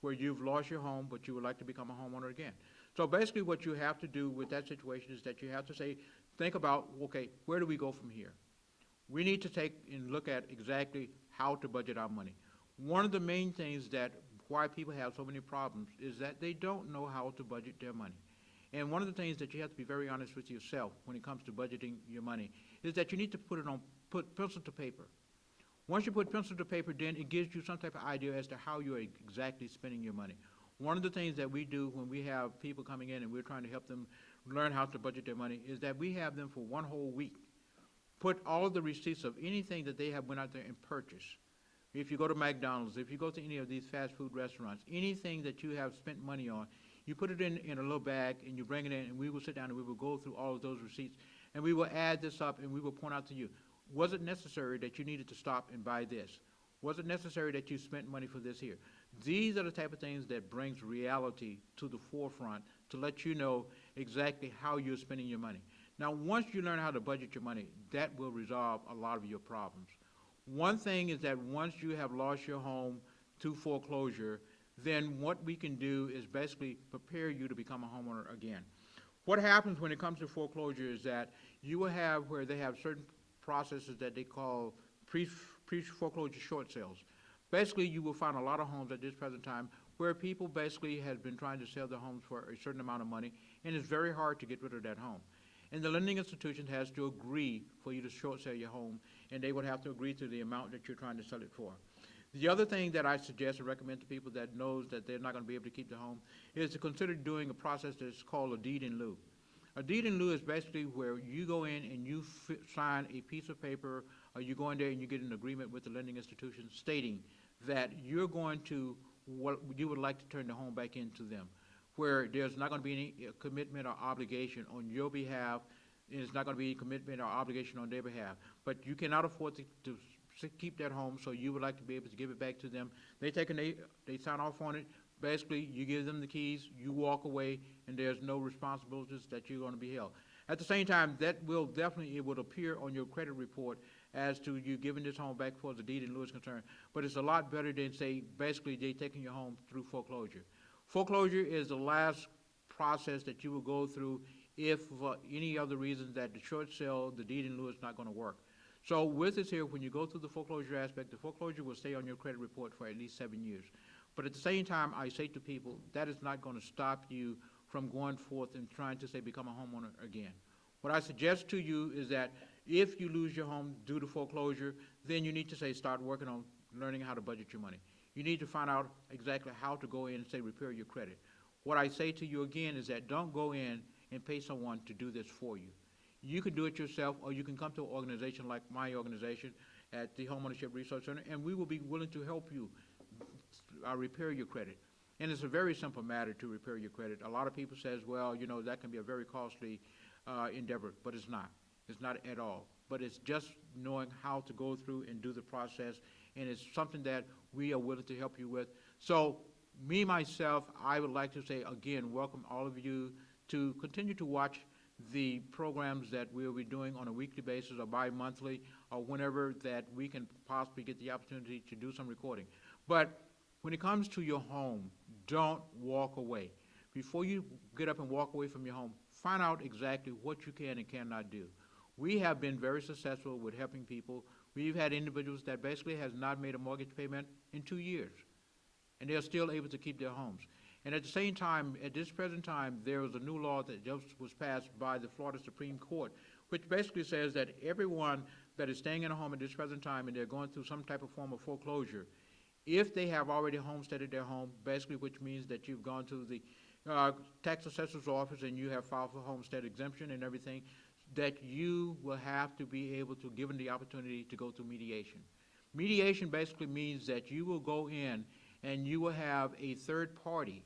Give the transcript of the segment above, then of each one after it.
where you've lost your home, but you would like to become a homeowner again. So basically what you have to do with that situation is that you have to say, think about, okay, where do we go from here? We need to take and look at exactly how to budget our money. One of the main things that why people have so many problems is that they don't know how to budget their money. And one of the things that you have to be very honest with yourself when it comes to budgeting your money is that you need to put pencil to paper. Once you put pencil to paper, then it gives you some type of idea as to how you're exactly spending your money. One of the things that we do when we have people coming in and we're trying to help them learn how to budget their money is that we have them for one whole week put all of the receipts of anything that they have went out there and purchased. If you go to McDonald's, if you go to any of these fast food restaurants, anything that you have spent money on, you put it in a little bag and you bring it in, and we will sit down and we will go through all of those receipts and we will add this up and we will point out to you, was it necessary that you needed to stop and buy this? Was it necessary that you spent money for this here? These are the type of things that brings reality to the forefront to let you know exactly how you're spending your money. Now, once you learn how to budget your money, that will resolve a lot of your problems. One thing is that once you have lost your home to foreclosure, then what we can do is basically prepare you to become a homeowner again. What happens when it comes to foreclosure is that you will have where they have certain processes that they call pre-foreclosure short sales. Basically, you will find a lot of homes at this present time where people basically have been trying to sell their homes for a certain amount of money, and it's very hard to get rid of that home. And the lending institution has to agree for you to short sell your home, and they would have to agree to the amount that you're trying to sell it for. The other thing that I suggest and recommend to people that knows that they're not going to be able to keep the home is to consider doing a process that's called a deed in lieu. A deed in lieu is basically where you go in and you sign a piece of paper, or you go in there and you get an agreement with the lending institution stating that you're going to, what you would like to turn the home back into them, where there's not going to be any commitment or obligation on your behalf, and it's not going to be any commitment or obligation on their behalf. But you cannot afford to keep that home, so you would like to be able to give it back to them. They sign off on it. Basically, you give them the keys, you walk away, and there's no responsibilities that you're going to be held. At the same time, that will definitely, it would appear on your credit report as to you giving this home back for the deed in lieu is concerned. But it's a lot better than, say, basically they taking your home through foreclosure. Foreclosure is the last process that you will go through if for any other reason that the short sale, the deed in lieu is not going to work. So with this here, when you go through the foreclosure aspect, the foreclosure will stay on your credit report for at least 7 years. But at the same time, I say to people, that is not going to stop you from going forth and trying to, say, become a homeowner again. What I suggest to you is that if you lose your home due to foreclosure, then you need to, say, start working on learning how to budget your money. You need to find out exactly how to go in and, say, repair your credit. What I say to you again is that don't go in and pay someone to do this for you. You can do it yourself, or you can come to an organization like my organization at the Homeownership Resource Center, and we will be willing to help you repair your credit. And it's a very simple matter to repair your credit. A lot of people says, well, you know, that can be a very costly endeavor, but it's not. It's not at all. But it's just knowing how to go through and do the process, and it's something that we are willing to help you with. So me, myself, I would like to say, again, welcome all of you to continue to watch the programs that we'll be doing on a weekly basis or bi-monthly or whenever that we can possibly get the opportunity to do some recording. But when it comes to your home, don't walk away. Before you get up and walk away from your home, find out exactly what you can and cannot do. We have been very successful with helping people. We've had individuals that basically has not made a mortgage payment in 2 years, and they're still able to keep their homes. And at the same time, at this present time, there was a new law that just was passed by the Florida Supreme Court, which basically says that everyone that is staying in a home at this present time and they're going through some type of form of foreclosure, if they have already homesteaded their home, basically which means that you've gone to the tax assessor's office and you have filed for homestead exemption and everything, that you will have to be able to give them the opportunity to go through mediation. Mediation basically means that you will go in and you will have a third party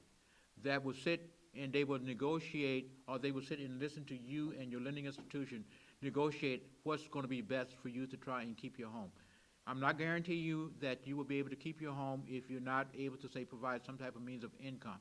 that will sit and they will negotiate, or they will sit and listen to you and your lending institution negotiate what's going to be best for you to try and keep your home. I'm not guaranteeing you that you will be able to keep your home if you're not able to, say, provide some type of means of income.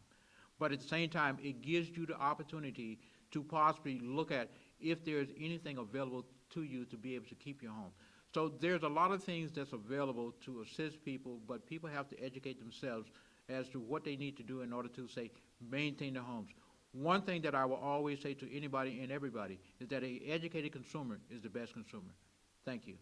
But at the same time, it gives you the opportunity to possibly look at if there's anything available to you to be able to keep your home. So there's a lot of things that's available to assist people, but people have to educate themselves as to what they need to do in order to, say, maintain their homes. One thing that I will always say to anybody and everybody is that an educated consumer is the best consumer. Thank you.